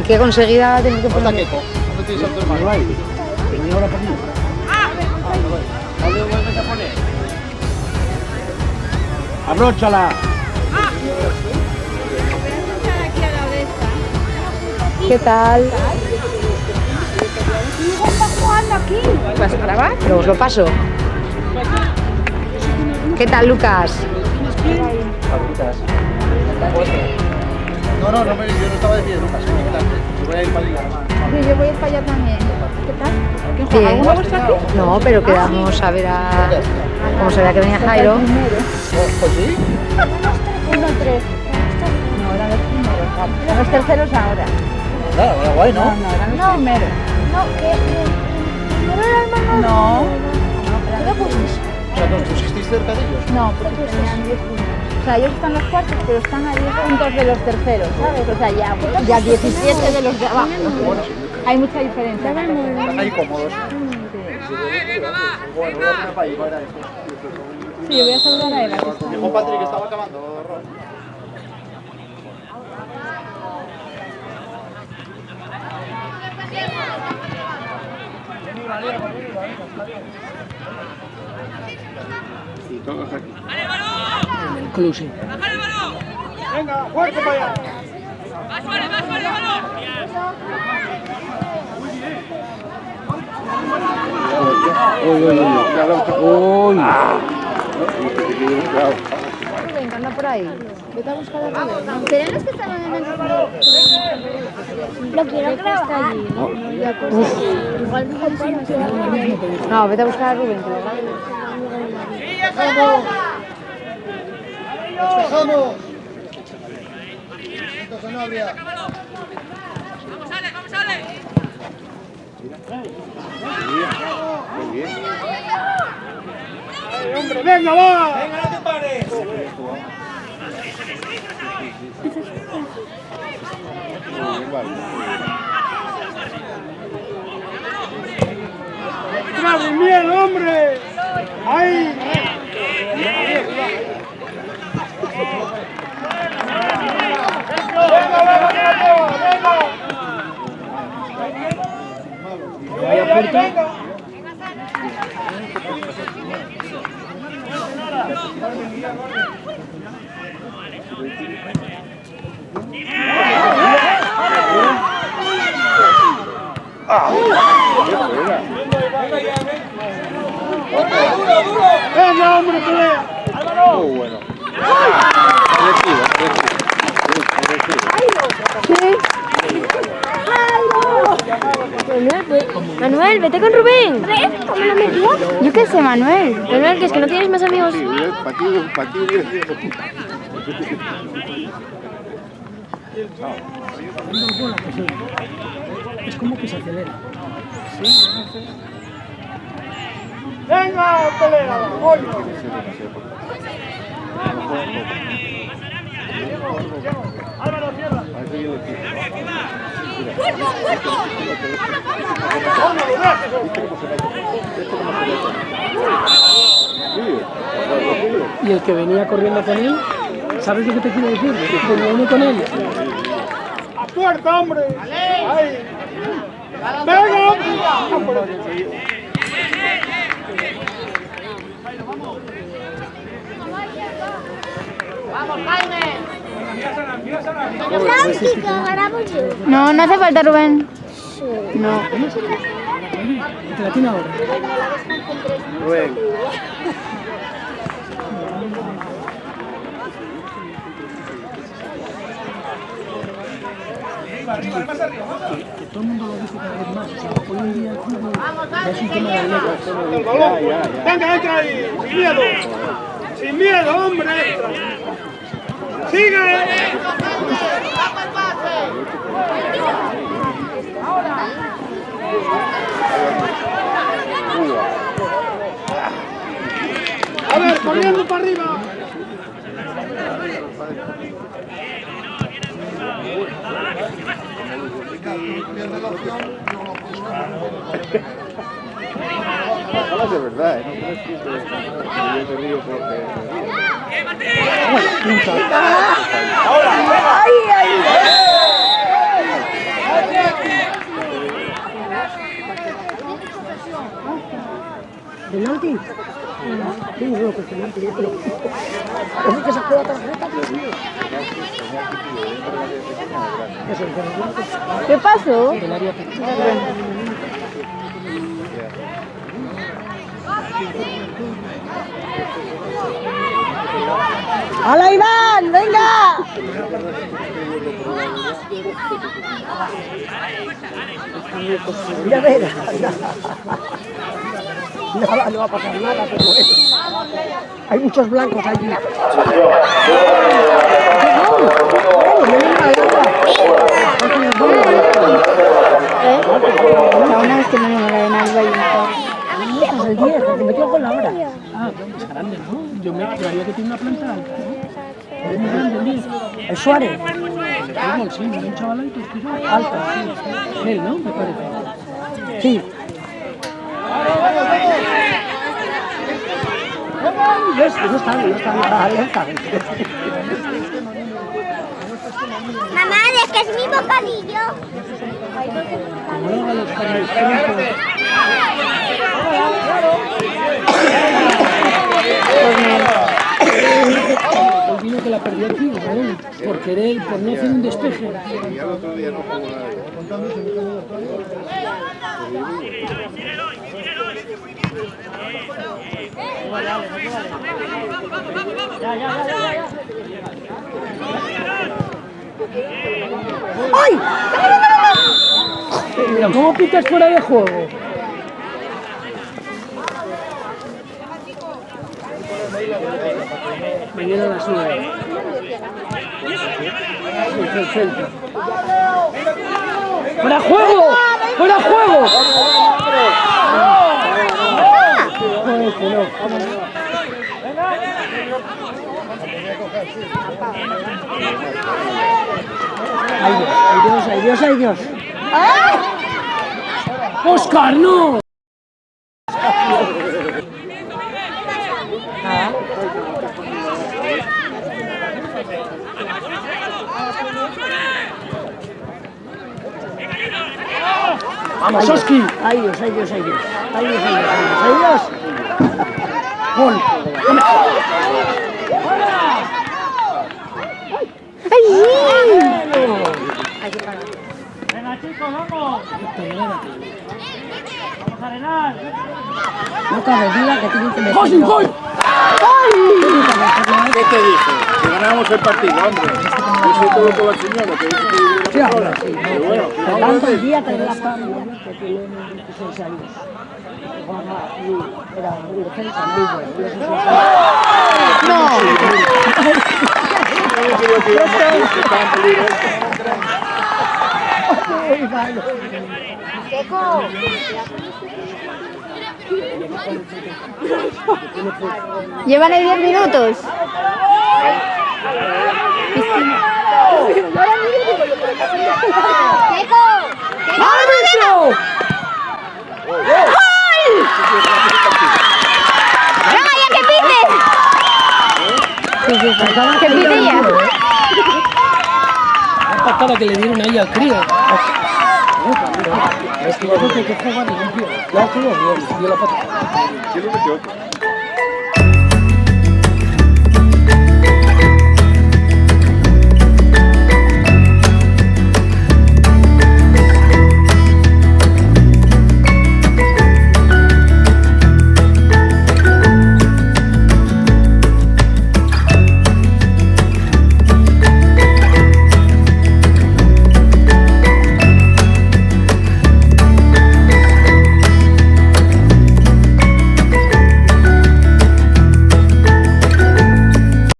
qué conseguida tener que poner? ¿Dónde tienes a tu hermano? Venía ahora por mí. ¿Dónde vuelves a poner? ¡Abróchala! ¿Qué tal? ¿Está jugando aquí? ¿Vas a grabar? Pero os lo paso. ¿Qué tal, Lucas? No, yo no estaba de pie, Lucas. Yo voy a ir para allá. Sí, yo voy a ir para allá también. ¿Qué tal? ¿Quién juega? Bien. ¿Alguno vuestro aquí? No, pero quedamos a ver a... Como se vea que venía Jairo. Pues sí. 1-3. No, eran los primeros. Los terceros ahora. Nada, era guay, ¿no? No, eran los primeros. No, que no era el hermano. No. ¿Qué le pusiste? O sea, ¿nos pusisteis cerca de ellos? No, porque tenían 10 puntos. O sea, ellos están los cuartos, pero están a 10 puntos de los terceros, ¿sabes? O sea, ya 17 de los de abajo. Hay mucha diferencia. Están ahí cómodos. Bueno, voy a poner para ahí, para eso. Sí, yo voy a saludar a Eva. Dijo Patrick que estaba acabando, Ron. Sí, todos aquí. Inclusive. Venga, fuerte para allá. Venga, anda por ahí. Vete a buscar a Rubén. ¿Serán los que estaban en el fondo? Lo quiero grabar. Igual no lo No, vete a buscar a Rubén. ¡Despejamos! ¡Despejamos! Sanabria. Muy bien. ¡Hombre, venga, va! ¡Venga, no te pares! ¡Trae miedo, hombre! ¡Ahí! Vaya puerta. ¡Venga, hombre, pelea! Muy bueno. Manuel, vete con Rubén. ¿Cómo lo metió? Yo qué sé, Manuel. Manuel, que es que no tienes más amigos. Es como que se acelera. ¡Venga, pelea! ¡Oye! Álvaro, cierra. Y el que venía corriendo con él, ¿sabes lo que te quiero decir? Que venía uno con él. ¡A puerta, hombre! ¡Ahí! ¡Venga! No, no hace falta, Rubén. No. Te la tiene ahora. Rubén. Que todo el mundo lo dice cada vez más. O sea, hoy en día el fútbol ya es un tema de leyes. Venga, entra ahí, sin miedo. Sin miedo, hombre, entra. ¡Sigue! A ver, corriendo para arriba. Hablas de verdad, ¿eh? No crees que yo te río porque... ¡Ahora! ¡Ay, ay! ¿Penalti? Sí, no, que penalti. Es que sacó la tarjeta, Dios mío. ¿Qué pasó? El área pequeña. ¡Hala, Iván! ¡Venga! Mira, mira. Nada, no va a pasar nada, pero bueno. Hay muchos blancos allí. La una vez que me enamoré de Nalva y Es el 10, el que metió con la hora. Ah, es grande, ¿no? Yo creía que tiene una planta alta, ¿no? Es muy grande el 10. El Suárez. Sí, un chavalito, alto, sí. Él, ¿no? Me parece. Sí. Ya está alerta. Mamá, ¿de qué es mi bocadillo? Como no haga los característicos. Olvido que la perdió aquí, ¿no? Por querer, por no hacer un despeje. ¡Ay! Mira, ¿cómo pitas fuera de juego? Mañana a las 9. El Celta. ¡Fuera juego! ¡Fuera juego! Joder, que no. ¡Ay Dios, ay Dios, ay Dios, ay Dios! ¡Óscar, no! ¡Vamos, Oski! ¡Ay Dios, ay Dios, ay Dios! ¡Ay Dios, ay Dios, ay Dios! ¡Ay Dios! ¡Gol! Venga, chicos, vamos. Vamos a arenar. No cabe duda que tienen que meter. ¡Gol, gol! ¿Qué te dije? Que ganábamos el partido, hombre. Eso todo con la señora, que dice que Sí, ahora sí. pero bueno, Te tanto el día te la familia que tiene 26 años. Era un defensa muy bueno. ¡No! yo creo que está en peligro. Muy malo. Llevan ahí 10 minutos. ¡Árbitro! ¡Venga, ya que pite! ¡Que pite ya! La patada que le dieron ahí al crío. Es que yo creo que juega de limpio. Ya estuvo bien, dio la patada. ¿Quién lo metió?